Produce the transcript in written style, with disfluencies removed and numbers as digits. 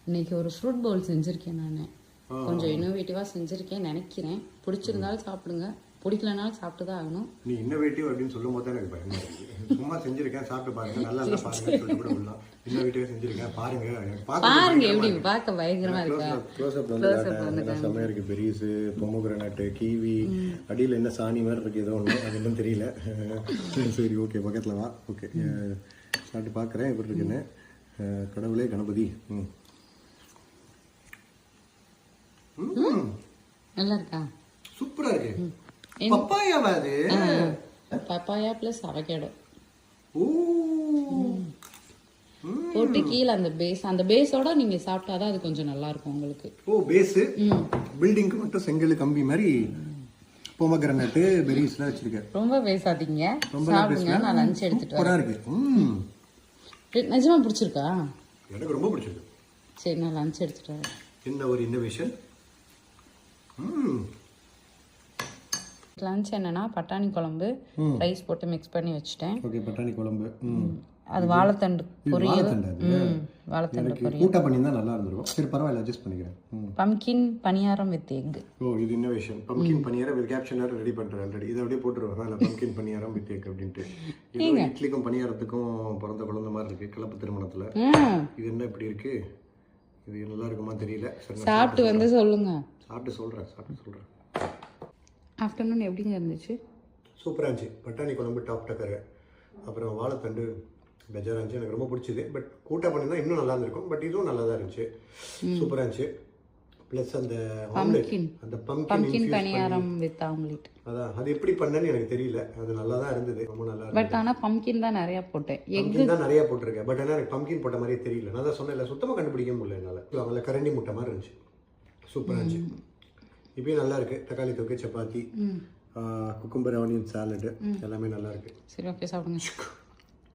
இன்னைக்கு ஒரு ஃப்ரூட் பவுல் செஞ்சுருக்கேன் நான். கொஞ்சம் இன்னோவேட்டிவாக செஞ்சுருக்கேன் நினைக்கிறேன். பிடிச்சிருந்தாலும் சாப்பிடுங்க, பிடிக்கலனாலும் சாப்பிட்டு தான் ஆகணும். நீ இன்னோவேட்டிவ் அப்படின்னு சொல்லும் போது தான் எனக்கு பயமா இருக்கு. சும்மா செஞ்சிருக்கேன், சாப்பிட்டு பாருங்க, நல்லா இல்லை பாருங்க சொல்லி கூட விடலாம். இன்னோவேட்டிவாக செஞ்சிருக்கேன் பாருங்க, பாருங்க எப்படி பார்க்க பயங்கரமா இருக்கா. க்ளோஸ்அப் வந்து செம்மையா இருக்கு. பெரிஸ், பொமோகிரானட், கீவி, அடியில் என்ன சாணி மாதிரி இருக்கு, ஏதோ ஒன்று அது இன்னும் தெரியல. சரி ஓகே, பக்கத்தில் வா. ஓகே, சாப்பிட்டு பார்க்குறேன் எப்படி இருக்குன்னு. கடவுளே கணபதி. நல்லா இருக்கா? சூப்பரா இருக்கு. பப்பாயாவா அது? பப்பாயா பிளஸ் அவகேடோ ஓ போட்டு கீழே அந்த பேஸோட நீங்க சாப்பிட்டாதான் அது கொஞ்சம் நல்லா இருக்கும் உங்களுக்கு. ஓ பேஸ் பில்டிங்க்கு மட்டும் செங்கல் கம்பி மாதிரி பொமோகிரானட் பெரிஸ்லாம் வச்சிருக்கேன். ரொம்ப பேசாதீங்க, சாப்பிடுங்க. நான் லஞ்ச் எடுத்துட்டு வரேன். இருக்கு. நிஜமா பிடிச்சிருக்கா? எனக்கு ரொம்ப பிடிச்சிருக்கு. சரி, நான் லஞ்ச் எடுத்துட்டு வரேன். என்ன ஒரு இன்னோவேஷன். லஞ்ச் என்னன்னா பட்டாணி குழம்பு, ரைஸ் போட்டு மிக்ஸ் பண்ணி வச்சுட்டேன். ஓகே, பட்டாணி குழம்பு. அது வாழைத்தண்டு பொரியல். வாழைத்தண்டு பொரியல் கூட்டா பண்ணியிருந்தா நல்லா இருந்திருக்கும். சரி பரவாயில்ல, அட்ஜஸ்ட் பண்ணிக்கிறேன். Pumpkin paniyaram with egg. ஓ இது innovation. Pumpkin paniyaram with caption ready பண்ணுறேன் ஆல்ரெடி. இதை அப்படியே போட்டுருவாங்க இல்லை, பம்கின் பணியாரம் வித் எக் அப்படின்ட்டு. இட்லிக்கும் பணியாரத்துக்கும் பிறந்த குழந்தை மாதிரி இருக்கு கலப்பு திருமணத்தில். இது என்ன இப்படி இருக்கு? இது நல்லா இருக்குமா தெரியல. சாப்பிட்டு வந்து சொல்லுங்க. சாப்பிட்டு சொல்கிறேன். ஆஃப்டர்நூன் எப்படிங்க இருந்துச்சு? சூப்பராக இருந்துச்சு. பட்டாணி குழம்பு டாப் டக்கரு, அப்புறம் வாழைத்தண்டு பெஜாராக இருந்துச்சு. எனக்கு ரொம்ப பிடிச்சிது. பட் கூட்டா பண்ணியிருந்தா இன்னும் நல்லா இருந்திருக்கும். பட் இதுவும் நல்லா தான் இருந்துச்சு, சூப்பராக இருந்துச்சு. ப்ளஸ் அந்த ஆம்லெட், அந்த பம்கின் பணியாரம் வித் ஆம்லெட், அதான் அது எப்படி பண்ணேன்னு எனக்கு தெரியல. அது நல்லா தான் இருந்தது, ரொம்ப நல்லா இருந்தது. பட் ஆனால் பம்கின் தான் நிறையா போட்டேன். எக் தான் நிறையா போட்டிருக்கேன். பட் ஆனால் எனக்கு பம்கின் போட்ட மாதிரியே தெரியல. நான் தான் சொன்னேன், சுத்தமாக கண்டுபிடிக்க முடியல என்னால். அதில் கரண்டி முட்டை மாதிரி இருந்துச்சு, சூப்பராக இருந்துச்சு. இப்பயும் நல்லா இருக்கு. தக்காளி தொக்கு, சப்பாத்தி, குக்கும்பர் ஆனியன் சாலடு எல்லாமே நல்லா இருக்கு. சரி ஓகே, சாப்பிடுங்க.